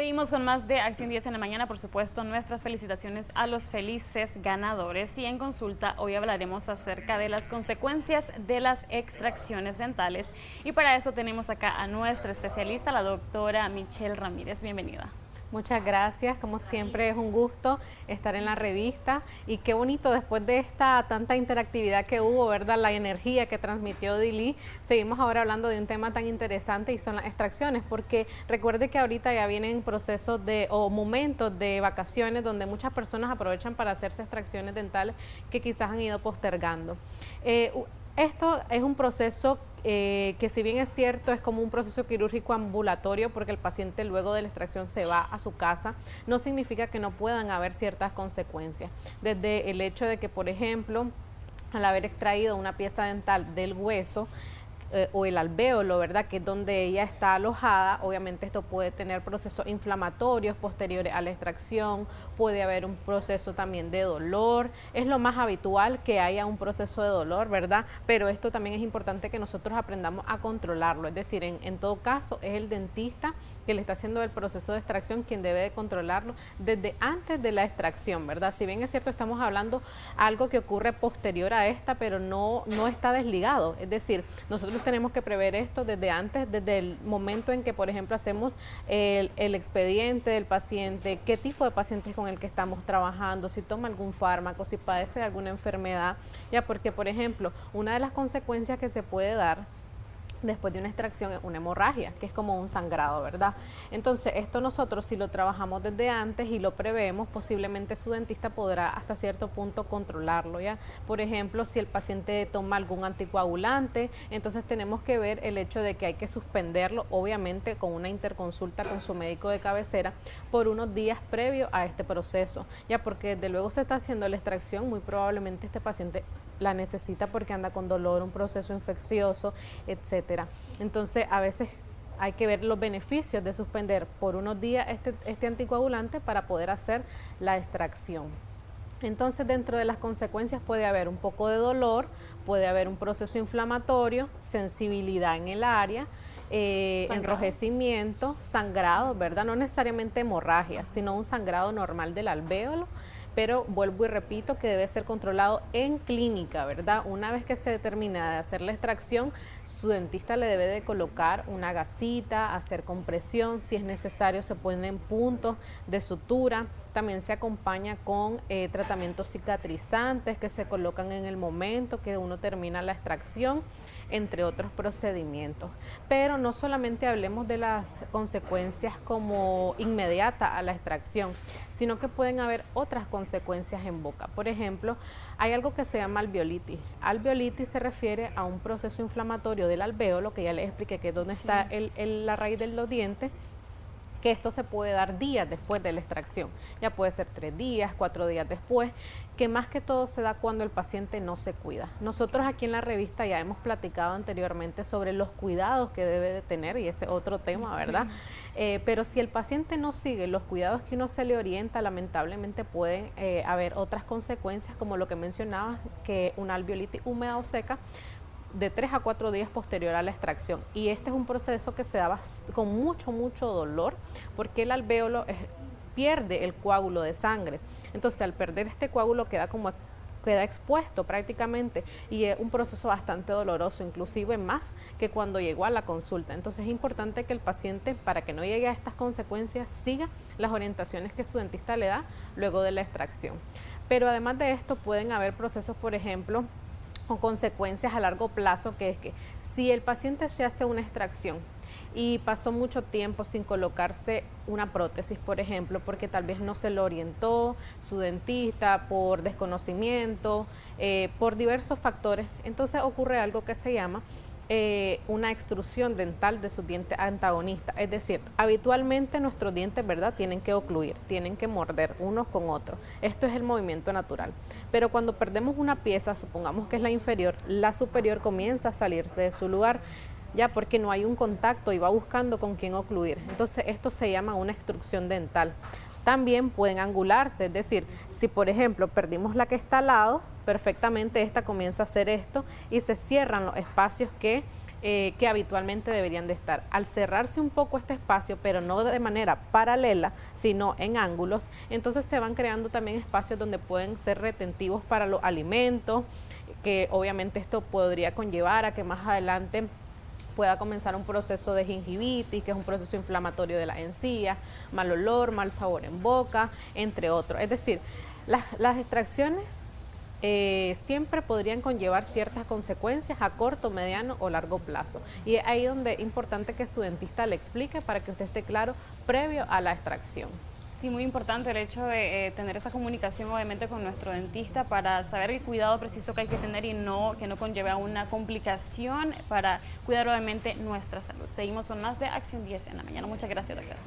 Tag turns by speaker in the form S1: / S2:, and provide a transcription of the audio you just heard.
S1: Seguimos con más de Acción 10 en la mañana, por supuesto, nuestras felicitaciones a los felices ganadores. Y en consulta hoy hablaremos acerca de las consecuencias de las extracciones dentales. Y para eso tenemos acá a nuestra especialista, la doctora Michelle Ramírez. Bienvenida.
S2: Muchas gracias, como siempre es un gusto estar en la revista y qué bonito después de esta tanta interactividad que hubo, ¿verdad? La energía que transmitió Dili, seguimos ahora hablando de un tema tan interesante y son las extracciones, porque recuerde que ahorita ya vienen procesos o momentos de vacaciones donde muchas personas aprovechan para hacerse extracciones dentales que quizás han ido postergando. Esto es un proceso que si bien es cierto es como un proceso quirúrgico ambulatorio porque el paciente luego de la extracción se va a su casa, no significa que no puedan haber ciertas consecuencias. Desde el hecho de que, por ejemplo, al haber extraído una pieza dental del hueso, o el alvéolo, ¿verdad? Que es donde ella está alojada, obviamente esto puede tener procesos inflamatorios posteriores a la extracción, puede haber un proceso también de dolor, es lo más habitual que haya un proceso de dolor, ¿verdad? Pero esto también es importante que nosotros aprendamos a controlarlo, es decir, en todo caso es el dentista que le está haciendo el proceso de extracción quien debe de controlarlo desde antes de la extracción, ¿verdad? Si bien es cierto, estamos hablando algo que ocurre posterior a esta, pero no está desligado, es decir, nosotros tenemos que prever esto desde antes, desde el momento en que, por ejemplo, hacemos el expediente del paciente, qué tipo de paciente es con el que estamos trabajando, si toma algún fármaco, si padece de alguna enfermedad, ya porque, por ejemplo, una de las consecuencias que se puede dar después de una extracción es una hemorragia, que es como un sangrado, ¿verdad? Entonces, esto nosotros si lo trabajamos desde antes y lo prevemos, posiblemente su dentista podrá hasta cierto punto controlarlo, ¿ya? Por ejemplo, si el paciente toma algún anticoagulante, entonces tenemos que ver el hecho de que hay que suspenderlo, obviamente con una interconsulta con su médico de cabecera, por unos días previo a este proceso, ya porque desde luego se está haciendo la extracción, muy probablemente este paciente la necesita porque anda con dolor, un proceso infeccioso, etcétera. Entonces, a veces hay que ver los beneficios de suspender por unos días este anticoagulante para poder hacer la extracción. Entonces, dentro de las consecuencias puede haber un poco de dolor, puede haber un proceso inflamatorio, sensibilidad en el área, enrojecimiento, sangrado, ¿verdad? No necesariamente hemorragia, sino un sangrado normal del alvéolo, pero vuelvo y repito que debe ser controlado en clínica, ¿verdad? Una vez que se determina de hacer la extracción, su dentista le debe de colocar una gasita, hacer compresión, si es necesario se ponen puntos de sutura, también se acompaña con tratamientos cicatrizantes que se colocan en el momento que uno termina la extracción, entre otros procedimientos. Pero no solamente hablemos de las consecuencias como inmediata a la extracción, sino que pueden haber otras consecuencias en boca. Por ejemplo, hay algo que se llama alveolitis. Alveolitis se refiere a un proceso inflamatorio del alvéolo, que ya les expliqué que es donde está la raíz de los dientes, que esto se puede dar días después de la extracción, ya puede ser 3 días, 4 días después, que más que todo se da cuando el paciente no se cuida. Nosotros aquí en la revista ya hemos platicado anteriormente sobre los cuidados que debe de tener, y ese otro tema, ¿verdad? Pero si el paciente no sigue los cuidados que uno se le orienta, lamentablemente pueden haber otras consecuencias, como lo que mencionaba, que una alveolitis húmeda o seca, de 3 a 4 días posterior a la extracción, y este es un proceso que se da con mucho dolor porque el alvéolo pierde el coágulo de sangre, entonces al perder este coágulo queda expuesto prácticamente y es un proceso bastante doloroso, inclusive más que cuando llegó a la consulta. Entonces es importante que el paciente, para que no llegue a estas consecuencias, siga las orientaciones que su dentista le da luego de la extracción. Pero además de esto pueden haber procesos, por ejemplo, o consecuencias a largo plazo, que es que si el paciente se hace una extracción y pasó mucho tiempo sin colocarse una prótesis, por ejemplo, porque tal vez no se lo orientó su dentista por desconocimiento, por diversos factores, entonces ocurre algo que se llama una extrusión dental de sus dientes antagonistas. Es decir, habitualmente nuestros dientes, ¿verdad?, tienen que ocluir, tienen que morder unos con otros. Esto es el movimiento natural. Pero cuando perdemos una pieza, supongamos que es la inferior, la superior comienza a salirse de su lugar, ya porque no hay un contacto y va buscando con quién ocluir. Entonces esto se llama una extrusión dental. También pueden angularse, es decir, si por ejemplo perdimos la que está al lado, perfectamente esta comienza a hacer esto y se cierran los espacios que que habitualmente deberían de estar. Al cerrarse un poco este espacio, pero no de manera paralela, sino en ángulos, entonces se van creando también espacios donde pueden ser retentivos para los alimentos, que obviamente esto podría conllevar a que más adelante pueda comenzar un proceso de gingivitis, que es un proceso inflamatorio de las encías, mal olor, mal sabor en boca, entre otros. Es decir, las extracciones siempre podrían conllevar ciertas consecuencias a corto, mediano o largo plazo. Y es ahí donde es importante que su dentista le explique para que usted esté claro previo a la extracción.
S1: Sí, muy importante el hecho de tener esa comunicación obviamente con nuestro dentista para saber el cuidado preciso que hay que tener y que no conlleve a una complicación para cuidar obviamente nuestra salud. Seguimos con más de Acción 10 en la mañana. Muchas gracias, doctora.